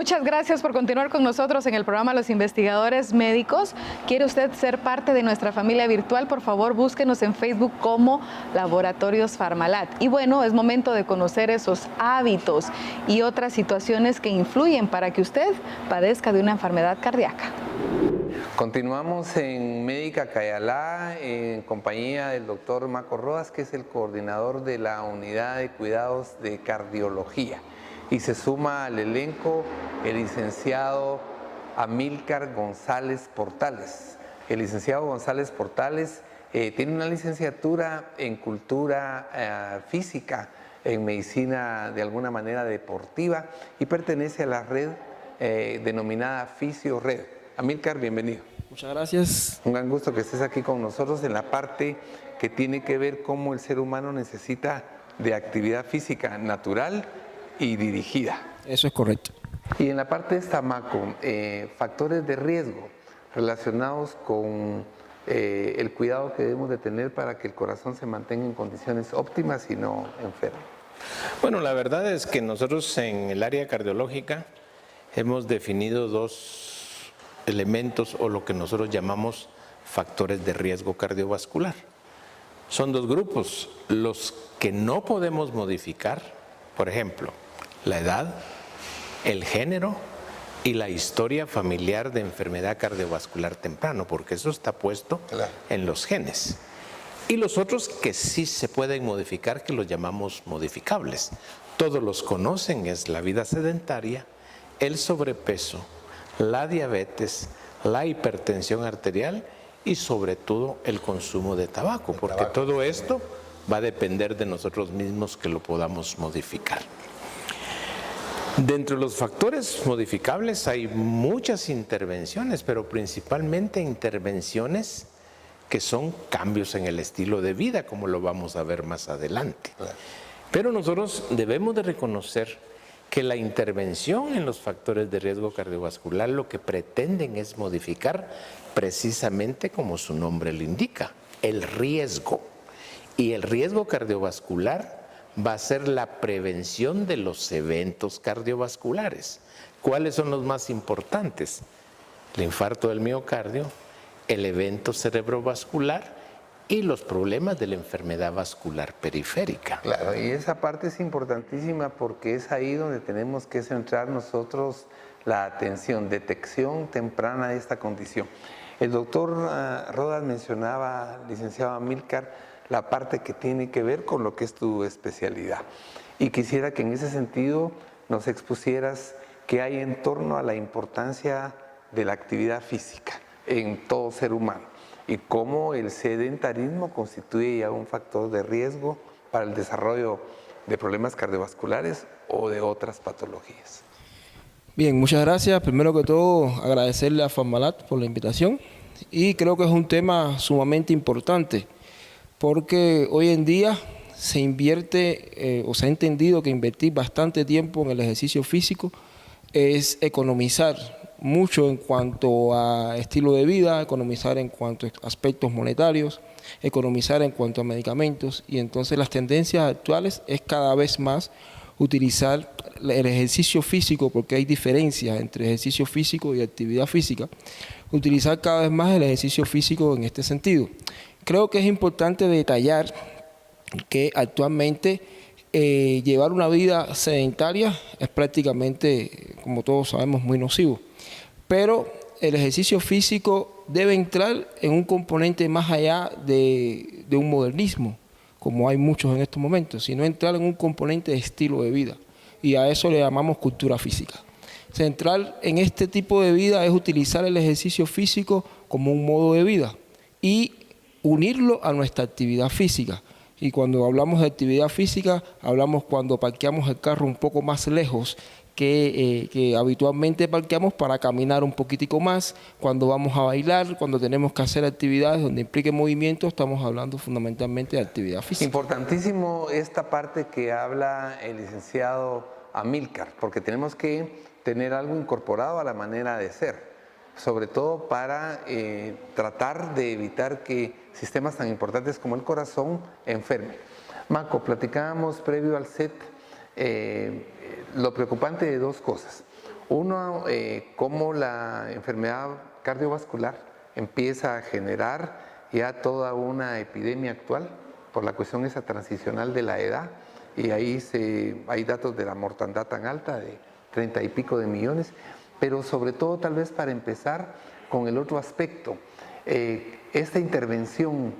Muchas gracias por continuar con nosotros en el programa Los Investigadores Médicos. ¿Quiere usted ser parte de nuestra familia virtual? Por favor, búsquenos en Facebook como Laboratorios Farmalat. Y bueno, es momento de conocer esos hábitos y otras situaciones que influyen para que usted padezca de una enfermedad cardíaca. Continuamos en Médica Cayalá en compañía del doctor Maco Rodas, que es el coordinador de la Unidad de Cuidados de Cardiología. Y se suma al elenco el licenciado Amílcar González Portales. El licenciado González Portales tiene una licenciatura en cultura física, en medicina de alguna manera deportiva y pertenece a la red denominada FisioRed. Amílcar, bienvenido. Muchas gracias. Un gran gusto que estés aquí con nosotros en la parte que tiene que ver cómo el ser humano necesita de actividad física natural y dirigida. Eso es correcto. Y en la parte de esta, Maco, factores de riesgo relacionados con el cuidado que debemos de tener para que el corazón se mantenga en condiciones óptimas y no enfermo. Bueno, la verdad es que nosotros en el área cardiológica hemos definido dos elementos o lo que nosotros llamamos factores de riesgo cardiovascular. Son dos grupos, los que no podemos modificar, por ejemplo, la edad, el género y la historia familiar de enfermedad cardiovascular temprano, porque eso está puesto en los genes. Y los otros que sí se pueden modificar, que los llamamos modificables. Todos los conocen, es la vida sedentaria, el sobrepeso, la diabetes, la hipertensión arterial y sobre todo el consumo de tabaco, porque todo esto va a depender de nosotros mismos que lo podamos modificar. Dentro de los factores modificables hay muchas intervenciones, pero principalmente intervenciones que son cambios en el estilo de vida, como lo vamos a ver más adelante. Pero nosotros debemos de reconocer que la intervención en los factores de riesgo cardiovascular lo que pretenden es modificar precisamente como su nombre lo indica, el riesgo. Y el riesgo cardiovascular va a ser la prevención de los eventos cardiovasculares. ¿Cuáles son los más importantes? El infarto del miocardio, el evento cerebrovascular y los problemas de la enfermedad vascular periférica. Claro, y esa parte es importantísima porque es ahí donde tenemos que centrar nosotros la atención, detección temprana de esta condición. El doctor Rodas mencionaba, licenciado Amílcar, la parte que tiene que ver con lo que es tu especialidad. Y quisiera que en ese sentido nos expusieras qué hay en torno a la importancia de la actividad física en todo ser humano y cómo el sedentarismo constituye ya un factor de riesgo para el desarrollo de problemas cardiovasculares o de otras patologías. Bien, muchas gracias. Primero que todo, agradecerle a Farmalat por la invitación y creo que es un tema sumamente importante porque hoy en día se invierte o se ha entendido que invertir bastante tiempo en el ejercicio físico es economizar mucho en cuanto a estilo de vida, economizar en cuanto a aspectos monetarios, economizar en cuanto a medicamentos y entonces las tendencias actuales es cada vez más utilizar el ejercicio físico porque hay diferencias entre ejercicio físico y actividad física, utilizar cada vez más el ejercicio físico en este sentido. Creo que es importante detallar que actualmente llevar una vida sedentaria es prácticamente, como todos sabemos, muy nocivo. Pero el ejercicio físico debe entrar en un componente más allá de un modernismo, como hay muchos en estos momentos, sino entrar en un componente de estilo de vida. Y a eso le llamamos cultura física. Central en este tipo de vida es utilizar el ejercicio físico como un modo de vida y unirlo a nuestra actividad física. Y cuando hablamos de actividad física, hablamos cuando parqueamos el carro un poco más lejos que habitualmente parqueamos para caminar un poquitico más, cuando vamos a bailar, cuando tenemos que hacer actividades donde implique movimiento, estamos hablando fundamentalmente de actividad física. Importantísimo esta parte que habla el licenciado Amílcar, porque tenemos que tener algo incorporado a la manera de ser, sobre todo para tratar de evitar que sistemas tan importantes como el corazón enfermen. Maco, platicábamos previo al set lo preocupante de dos cosas. Uno, cómo la enfermedad cardiovascular empieza a generar ya toda una epidemia actual por la cuestión esa transicional de la edad, y ahí hay datos de la mortandad tan alta de 30 y pico de millones, pero sobre todo tal vez para empezar con el otro aspecto, esta intervención,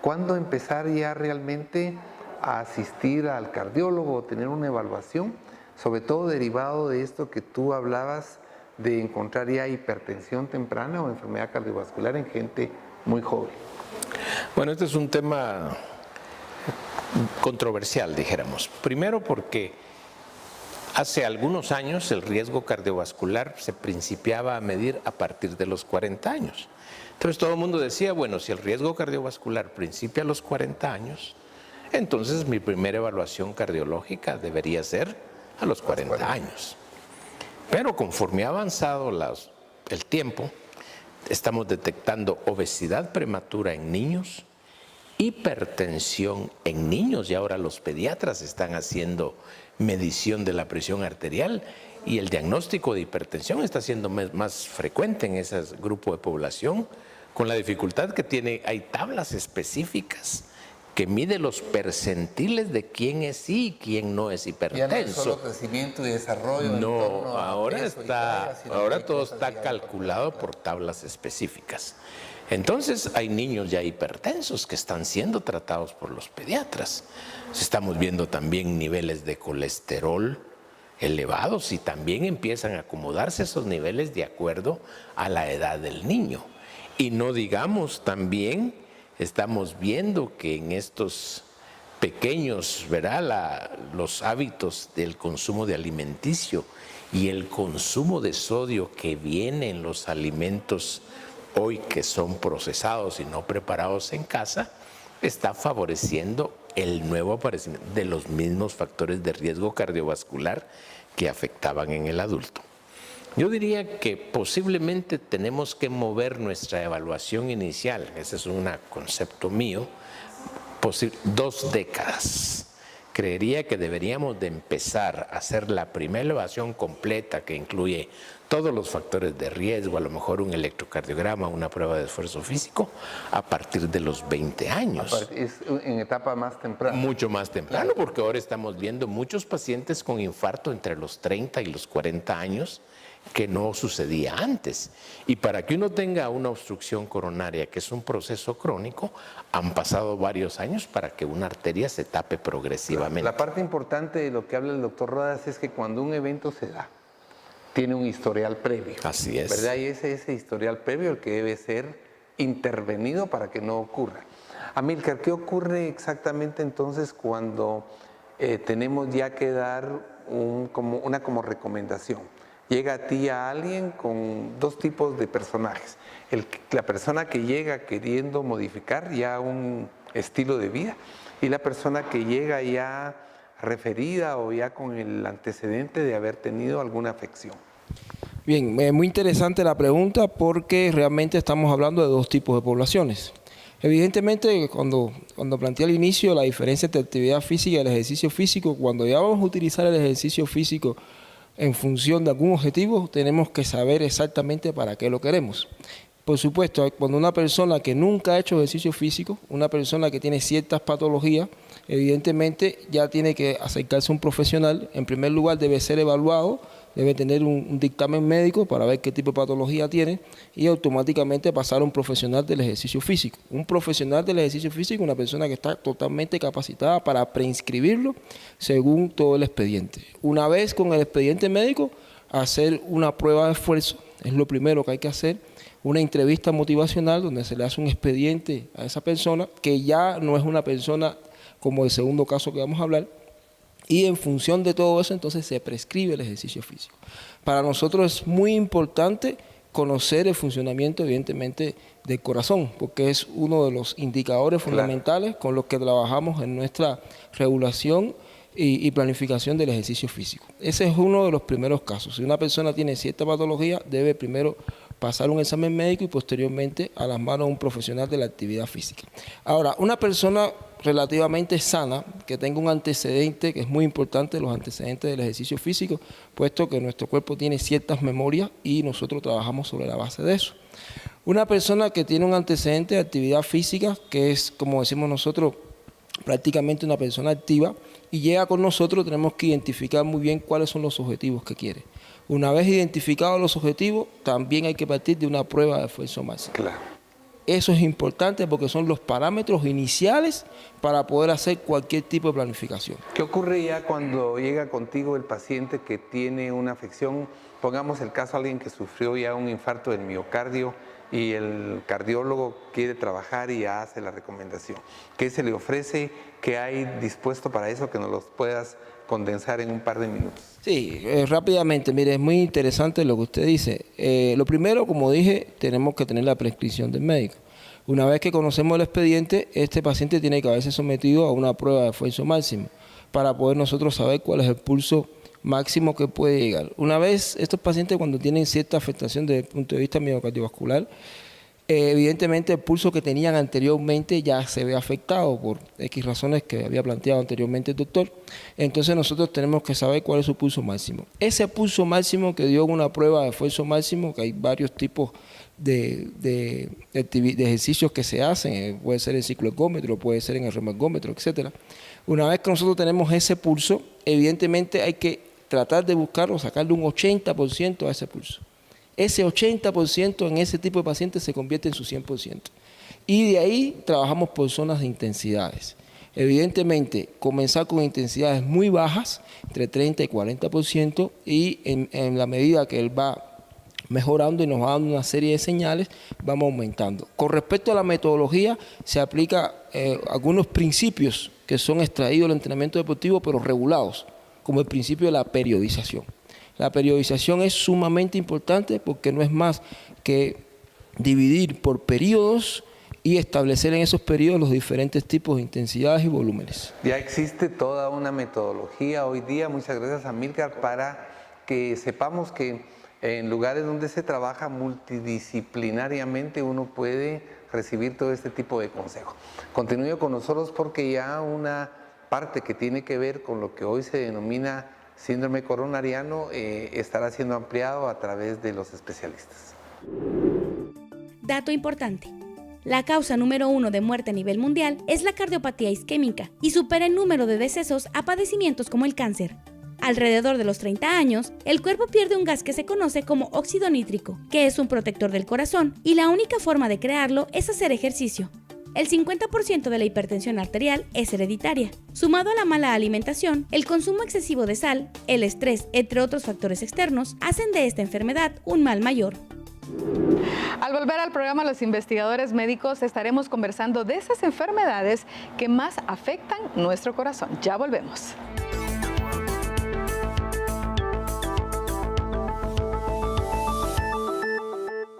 ¿cuándo empezar ya realmente a asistir al cardiólogo, tener una evaluación, sobre todo derivado de esto que tú hablabas de encontrar ya hipertensión temprana o enfermedad cardiovascular en gente muy joven? Bueno, este es un tema controversial, dijéramos. Primero porque hace algunos años el riesgo cardiovascular se principiaba a medir a partir de los 40 años. Entonces todo el mundo decía, bueno, si el riesgo cardiovascular principia a los 40 años, entonces mi primera evaluación cardiológica debería ser a los 40 años. Pero conforme ha avanzado el tiempo, estamos detectando obesidad prematura en niños, hipertensión en niños, y ahora los pediatras están haciendo medición de la presión arterial y el diagnóstico de hipertensión está siendo más frecuente en ese grupo de población, con la dificultad que tiene, hay tablas específicas que mide los percentiles de quién es sí y quién no es hipertenso. Ya no es solo crecimiento y desarrollo. No, ahora todo está calculado por tablas específicas. Entonces hay niños ya hipertensos que están siendo tratados por los pediatras. Estamos viendo también niveles de colesterol elevados y también empiezan a acomodarse esos niveles de acuerdo a la edad del niño. Y no digamos también, estamos viendo que en estos pequeños, ¿verdad? Los hábitos del consumo de alimenticio y el consumo de sodio que viene en los alimentos hoy que son procesados y no preparados en casa, está favoreciendo el nuevo aparecimiento de los mismos factores de riesgo cardiovascular que afectaban en el adulto. Yo diría que posiblemente tenemos que mover nuestra evaluación inicial, ese es un concepto mío, 2 décadas. Creería que deberíamos de empezar a hacer la primera evaluación completa que incluye todos los factores de riesgo, a lo mejor un electrocardiograma, una prueba de esfuerzo físico, a partir de los 20 años. Es en etapa más temprana. Mucho más temprano, porque ahora estamos viendo muchos pacientes con infarto entre los 30 y los 40 años, que no sucedía antes. Y para que uno tenga una obstrucción coronaria, que es un proceso crónico, han pasado varios años para que una arteria se tape progresivamente. La parte importante de lo que habla el doctor Rodas es que cuando un evento se da, tiene un historial previo. Así es. ¿Verdad? Y ese historial previo el que debe ser intervenido para que no ocurra. Amílcar, ¿qué ocurre exactamente entonces cuando tenemos ya que dar una recomendación? Llega a ti a alguien con 2 tipos de personajes. La persona que llega queriendo modificar ya un estilo de vida y la persona que llega ya referida o ya con el antecedente de haber tenido alguna afección. Bien, muy interesante la pregunta porque realmente estamos hablando de 2 tipos de poblaciones. Evidentemente, cuando planteé al inicio la diferencia entre actividad física y el ejercicio físico, cuando ya vamos a utilizar el ejercicio físico en función de algún objetivo, tenemos que saber exactamente para qué lo queremos. Por supuesto, cuando una persona que nunca ha hecho ejercicio físico, una persona que tiene ciertas patologías, evidentemente ya tiene que acercarse a un profesional. En primer lugar, debe ser evaluado, debe tener un dictamen médico para ver qué tipo de patología tiene y automáticamente pasar a un profesional del ejercicio físico. Un profesional del ejercicio físico, una persona que está totalmente capacitada para prescribirlo según todo el expediente. Una vez con el expediente médico, hacer una prueba de esfuerzo, es lo primero que hay que hacer. Una entrevista motivacional donde se le hace un expediente a esa persona, que ya no es una persona como el segundo caso que vamos a hablar, y en función de todo eso entonces se prescribe el ejercicio físico. Para nosotros es muy importante conocer el funcionamiento evidentemente del corazón, porque es uno de los indicadores fundamentales con los que trabajamos en nuestra regulación y planificación del ejercicio físico. Ese es uno de los primeros casos. Si una persona tiene cierta patología, debe primero pasar un examen médico y posteriormente a las manos de un profesional de la actividad física. Ahora, una persona relativamente sana, que tenga un antecedente, que es muy importante, los antecedentes del ejercicio físico, puesto que nuestro cuerpo tiene ciertas memorias y nosotros trabajamos sobre la base de eso. Una persona que tiene un antecedente de actividad física, que es, como decimos nosotros, prácticamente una persona activa, y llega con nosotros, tenemos que identificar muy bien cuáles son los objetivos que quiere. Una vez identificados los objetivos, también hay que partir de una prueba de esfuerzo máximo. Claro. Eso es importante porque son los parámetros iniciales para poder hacer cualquier tipo de planificación. ¿Qué ocurre ya cuando llega contigo el paciente que tiene una afección? Pongamos el caso de alguien que sufrió ya un infarto del miocardio y el cardiólogo quiere trabajar y ya hace la recomendación. ¿Qué se le ofrece? ¿Qué hay dispuesto para eso? Que nos los puedas condensar en un par de minutos. Sí, rápidamente, mire, es muy interesante lo que usted dice. Lo primero, como dije, tenemos que tener la prescripción del médico. Una vez que conocemos el expediente, este paciente tiene que haberse sometido a una prueba de esfuerzo máximo para poder nosotros saber cuál es el pulso máximo que puede llegar. Una vez, estos pacientes cuando tienen cierta afectación desde el punto de vista miocardiovascular, evidentemente el pulso que tenían anteriormente ya se ve afectado por X razones que había planteado anteriormente el doctor. Entonces nosotros tenemos que saber cuál es su pulso máximo. Ese pulso máximo que dio una prueba de esfuerzo máximo, que hay varios tipos de ejercicios que se hacen, puede ser el cicloergómetro, puede ser en el remergómetro, etc. Una vez que nosotros tenemos ese pulso, evidentemente hay que tratar de buscar o sacarle un 80% a ese pulso. Ese 80% en ese tipo de pacientes se convierte en su 100%. Y de ahí trabajamos por zonas de intensidades. Evidentemente, comenzar con intensidades muy bajas, entre 30 y 40%, y en la medida que él va mejorando y nos va dando una serie de señales, vamos aumentando. Con respecto a la metodología, se aplica algunos principios que son extraídos del entrenamiento deportivo, pero regulados, como el principio de la periodización. La periodización es sumamente importante porque no es más que dividir por periodos y establecer en esos periodos los diferentes tipos de intensidades y volúmenes. Ya existe toda una metodología hoy día, muchas gracias Amílcar, para que sepamos que en lugares donde se trabaja multidisciplinariamente uno puede recibir todo este tipo de consejos. Continúe con nosotros porque ya una parte que tiene que ver con lo que hoy se denomina síndrome coronariano estará siendo ampliado a través de los especialistas. Dato importante. La causa número 1 de muerte a nivel mundial es la cardiopatía isquémica y supera el número de decesos a padecimientos como el cáncer. Alrededor de los 30 años, el cuerpo pierde un gas que se conoce como óxido nítrico, que es un protector del corazón, y la única forma de crearlo es hacer ejercicio. El 50% de la hipertensión arterial es hereditaria. Sumado a la mala alimentación, el consumo excesivo de sal, el estrés, entre otros factores externos, hacen de esta enfermedad un mal mayor. Al volver al programa Los Investigadores Médicos estaremos conversando de esas enfermedades que más afectan nuestro corazón. Ya volvemos.